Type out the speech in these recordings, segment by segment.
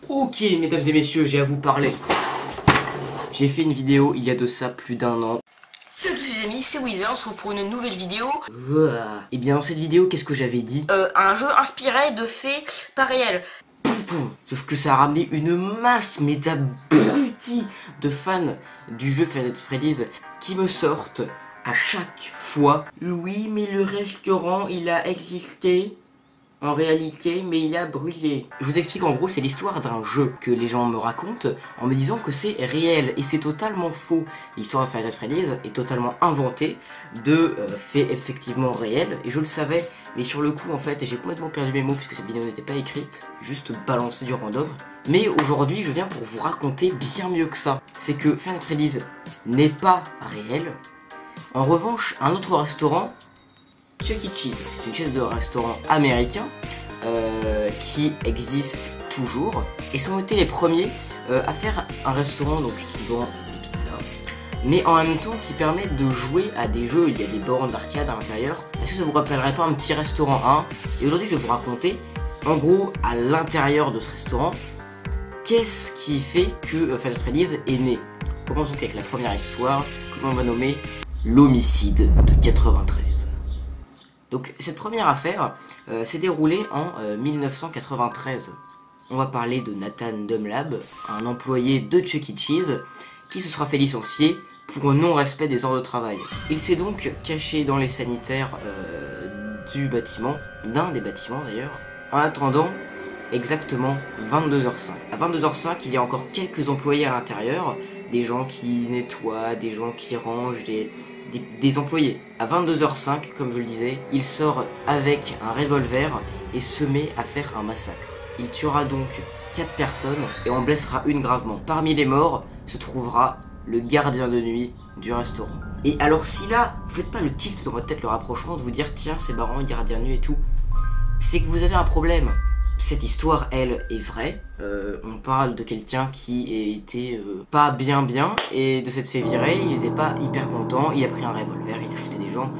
Ok, mesdames et messieurs, j'ai à vous parler. J'ai fait une vidéo il y a de ça plus d'1 an. Salut tous les amis, c'est Weezer, on se retrouve pour une nouvelle vidéo. Et bien dans cette vidéo, qu'est-ce que j'avais dit? Un jeu inspiré de faits pas réels. Sauf que ça a ramené une masse, mais d'abrutis de fans du jeu Five Nights at Freddy's qui me sortent à chaque fois. Oui, mais le restaurant, il a existé. En réalité, mais il a brûlé. Je vous explique, en gros, c'est l'histoire d'un jeu que les gens me racontent en me disant que c'est réel, et c'est totalement faux. L'histoire de Five Nights at Freddy's est totalement inventée de faits effectivement réels, et je le savais, mais sur le coup, en fait, j'ai complètement perdu mes mots puisque cette vidéo n'était pas écrite, juste balancée du random. Mais aujourd'hui, je viens pour vous raconter bien mieux que ça. C'est que Five Nights at Freddy's n'est pas réel. En revanche, un autre restaurant, Chuck E. Cheese, c'est une chaîne de restaurant américain qui existe toujours et sont été les premiers à faire un restaurant donc qui vend des pizzas, mais en même temps qui permet de jouer à des jeux. Il y a des bornes d'arcade à l'intérieur. Est-ce que ça vous rappellerait pas un petit restaurant 1? Et aujourd'hui je vais vous raconter en gros à l'intérieur de ce restaurant qu'est-ce qui fait que Five Nights at Freddy's est né. Commençons avec la première histoire que l'on va nommer l'homicide de 93. Donc cette première affaire s'est déroulée en 1993. On va parler de Nathan Dunlap, un employé de Chuck E. Cheese, qui se sera fait licencier pour non-respect des ordres de travail. Il s'est donc caché dans les sanitaires du bâtiment, d'un des bâtiments d'ailleurs, en attendant exactement 22h05. À 22h05, il y a encore quelques employés à l'intérieur, des gens qui nettoient, des gens qui rangent, des employés. À 22h05, comme je le disais, il sort avec un revolver et se met à faire un massacre. Il tuera donc 4 personnes et en blessera une gravement. Parmi les morts se trouvera le gardien de nuit du restaurant. Et alors si là, vous faites pas le tilt dans votre tête, le rapprochement de vous dire tiens c'est marrant, gardien de nuit et tout, c'est que vous avez un problème. Cette histoire, elle, est vraie. On parle de quelqu'un qui était pas bien, et de s'être fait virer, il était pas hyper content, il a pris un revolver, il a shooté des gens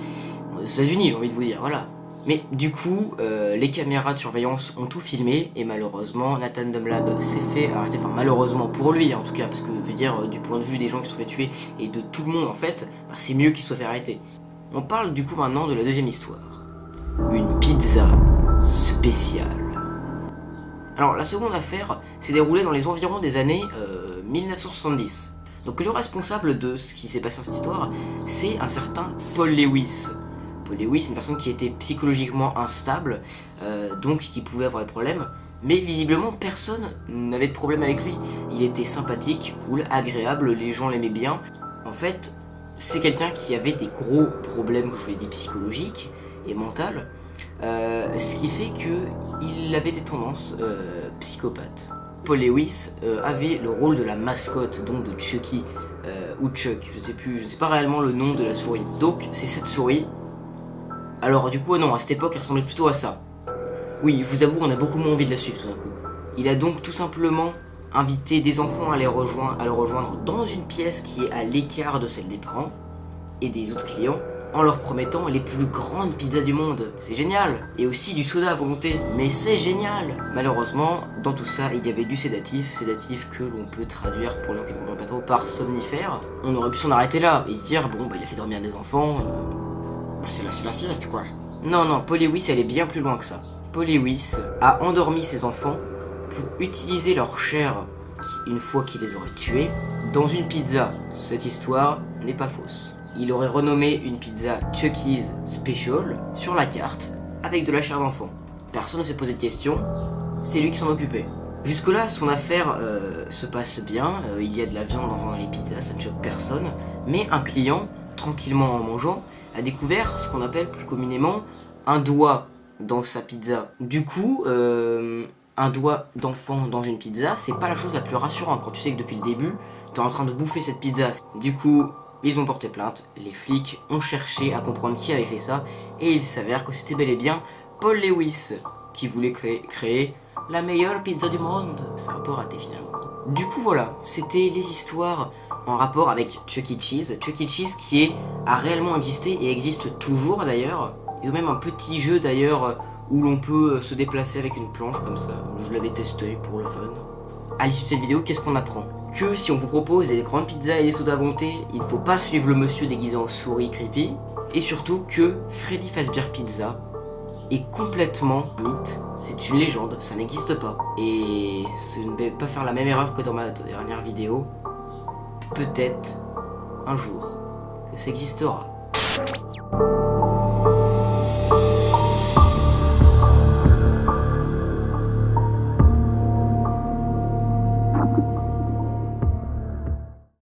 aux États-Unis, j'ai envie de vous dire, voilà. Mais du coup, les caméras de surveillance ont tout filmé, et malheureusement, Nathan Dunlap s'est fait arrêter, enfin malheureusement pour lui en tout cas, parce que je veux dire, du point de vue des gens qui se sont fait tuer, et de tout le monde en fait, bah, c'est mieux qu'il soit fait arrêter. On parle du coup maintenant de la deuxième histoire. Une pizza spéciale. Alors la seconde affaire s'est déroulée dans les environs des années 1970. Donc le responsable de ce qui s'est passé dans cette histoire, c'est un certain Paul Lewis. Paul Lewis, c'est une personne qui était psychologiquement instable, donc qui pouvait avoir des problèmes, mais visiblement personne n'avait de problème avec lui. Il était sympathique, cool, agréable, les gens l'aimaient bien. En fait, c'est quelqu'un qui avait des gros problèmes, comme je vous l'ai dit, psychologiques et mentaux. Ce qui fait qu'il avait des tendances psychopathes. Paul Lewis avait le rôle de la mascotte donc de Chucky ou Chuck, je sais pas réellement le nom de la souris. Donc c'est cette souris. Alors du coup non, à cette époque elle ressemblait plutôt à ça. Oui, je vous avoue, on a beaucoup moins envie de la suivre tout d'un coup. Il a donc tout simplement invité des enfants à le rejoindre dans une pièce qui est à l'écart de celle des parents et des autres clients, en leur promettant les plus grandes pizzas du monde. C'est génial. Et aussi du soda à volonté. Mais c'est génial. Malheureusement, dans tout ça, il y avait du sédatif que l'on peut traduire pour les gens qui ne comprennent pas trop par somnifère. On aurait pu s'en arrêter là et se dire, bon, bah il a fait dormir des enfants, c'est la sieste quoi. Non, non, Paul Lewis, elle est bien plus loin que ça. Paul Lewis a endormi ses enfants pour utiliser leur chair, une fois qu'il les aurait tués, dans une pizza. Cette histoire n'est pas fausse. Il aurait renommé une pizza Chucky's Special sur la carte avec de la chair d'enfant. Personne ne s'est posé de questions, c'est lui qui s'en occupait. Jusque là son affaire se passe bien, il y a de la viande dans les pizzas, ça ne choque personne. Mais un client, tranquillement en mangeant, a découvert ce qu'on appelle plus communément un doigt dans sa pizza. Du coup, un doigt d'enfant dans une pizza, c'est pas la chose la plus rassurante quand tu sais que depuis le début, tu es en train de bouffer cette pizza. Du coup, ils ont porté plainte, les flics ont cherché à comprendre qui avait fait ça, et il s'avère que c'était bel et bien Paul Lewis, qui voulait créer la meilleure pizza du monde. C'est un peu raté finalement. Du coup voilà, c'était les histoires en rapport avec Chuck E. Cheese. Chuck E. Cheese qui a réellement existé et existe toujours d'ailleurs. Ils ont même un petit jeu d'ailleurs où l'on peut se déplacer avec une planche comme ça. Je l'avais testé pour le fun. À l'issue de cette vidéo, qu'est-ce qu'on apprend? Que si on vous propose des grandes pizzas et des sodas à volonté, il ne faut pas suivre le monsieur déguisé en souris creepy. Et surtout que Freddy Fazbear Pizza est complètement mythe. C'est une légende, ça n'existe pas. Et je ne vais pas faire la même erreur que dans ma dernière vidéo. Peut-être un jour que ça existera.